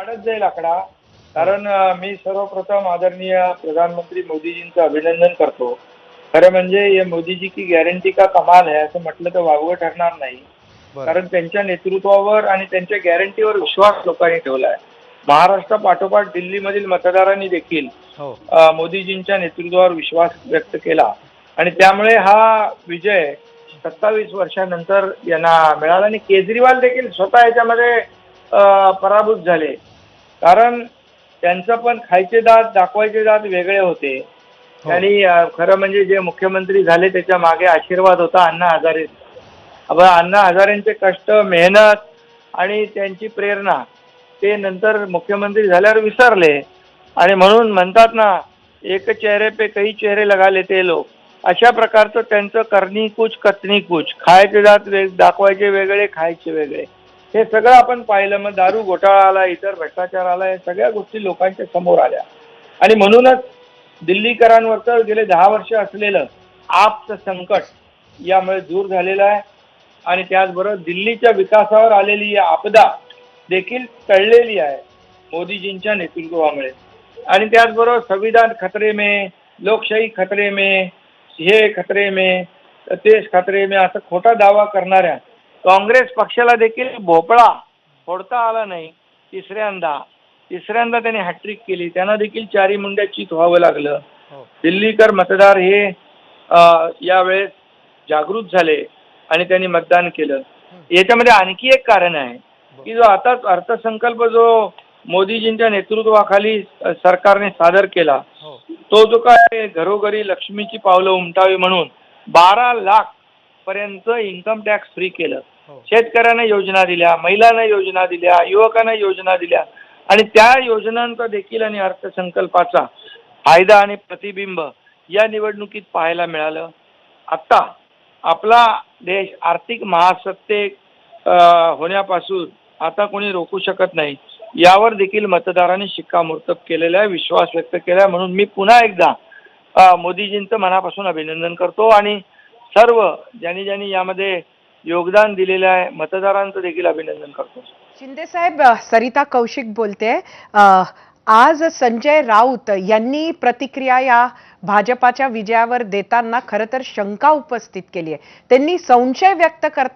वाढत जाईल आकडा. कारण मी सर्वप्रथम आदरणीय प्रधानमंत्री मोदीजींचं अभिनंदन करतो. खरं म्हणजे ये मोदीजी की गॅरंटी का कमाल है असं म्हटलं तर वावगं ठरणार नाही. कारण त्यांच्या नेतृत्वावर आणि त्यांच्या गॅरंटीवर विश्वास लोकांनी ठेवला आहे. महाराष्ट्रापाठोपाठ दिल्लीमधील मतदारांनी देखील मोदीजींच्या नेतृत्वावर विश्वास व्यक्त केला आणि त्यामुळे हा विजय 27 वर्षानंतर यांना मिळाला आणि केजरीवाल देखील स्वतः याच्यामध्ये पराभूत झाले. कारण त्यांचं पण खायचे दात दाखवायचे दात वेगळे होते. त्यांनी खरं म्हणजे जे मुख्यमंत्री झाले त्याच्या मागे आशीर्वाद होता अण्णा हजारे. अण्णा हजारेंचे कष्ट, मेहनत आणि त्यांची प्रेरणा ते नंतर मुख्यमंत्री झाल्यावर विसरले आणि म्हणून म्हणतात ना, एक चेहरे पे कई चेहरे लगा लेते लोग. अशा प्रकारचं त्यांचं करनी कुछ कतनी कुछ, खायचे दात दाखवायचे वेगळे, खायचे वेगळे, हे सगळं आपण पाहिलं. मग दारू घोटाळा आला, इतर भ्रष्टाचार आला, या सगळ्या गोष्टी लोकांच्या समोर आल्या आणि म्हणूनच दिल्लीकरांवरचं गेले 10 वर्ष असलेलं आपचं संकट यामुळे दूर झालेलं आहे आणि त्याचबरोबर दिल्लीच्या विकासावर आलेली आपदा देखील टळलेली आहे मोदीजींच्या नेतृत्वामुळे. आणि त्याचबरोबर संविधान खतरे में, लोकशाही खतरे में, हे खतरे में, देश खतरे में असं खोटा दावा करणाऱ्या काँग्रेस पक्षाला देखील भोपळा फोडता आला नाही. तिसऱ्यांदा त्यांनी हॅट्रिक केली. त्यांना देखील चारी मुंड्या चित व्हावं लागलं. दिल्लीकर मतदार हे यावेळेस जागृत झाले आणि त्यांनी मतदान केलं. याच्यामध्ये आणखी एक कारण आहे की जो आता अर्थसंकल्प जो मोदीजींच्या नेतृत्वाखाली सरकारने सादर केला, तो जो काय घरोघरी लक्ष्मीची पावलं उमटावी म्हणून 12 लाख पर्यंत इन्कम टॅक्स फ्री केलं. शेतकऱ्यांना योजना दिल्या, महिलांना योजना दिल्या, युवकांना योजना दिल्या आणि त्या योजनांचा देखील आणि अर्थसंकल्पाचा फायदा आणि प्रतिबिंब या निवडणुकीत पाहायला मिळालं. आता आपला देश आर्थिक महासत्तेक होण्यापासून आता कोणी रोखू शकत नाही. यावर देखील मतदारांनी शिक्कामोर्तब केलेला आहे, विश्वास व्यक्त केला आहे. म्हणून मी पुन्हा एकदा मोदीजींचं मनापासून अभिनंदन करतो आणि सर्व ज्यांनी यामध्ये योगदान दिलेलं आहे मतदारांचं देखील अभिनंदन करतो. शिंदे साहेब, सरिता कौशिक बोलते. आज संजय राऊत यांनी प्रतिक्रिया या भाजपाच्या विजयावर देताना खरं तर शंका उपस्थित केली आहे. त्यांनी संशय व्यक्त करतात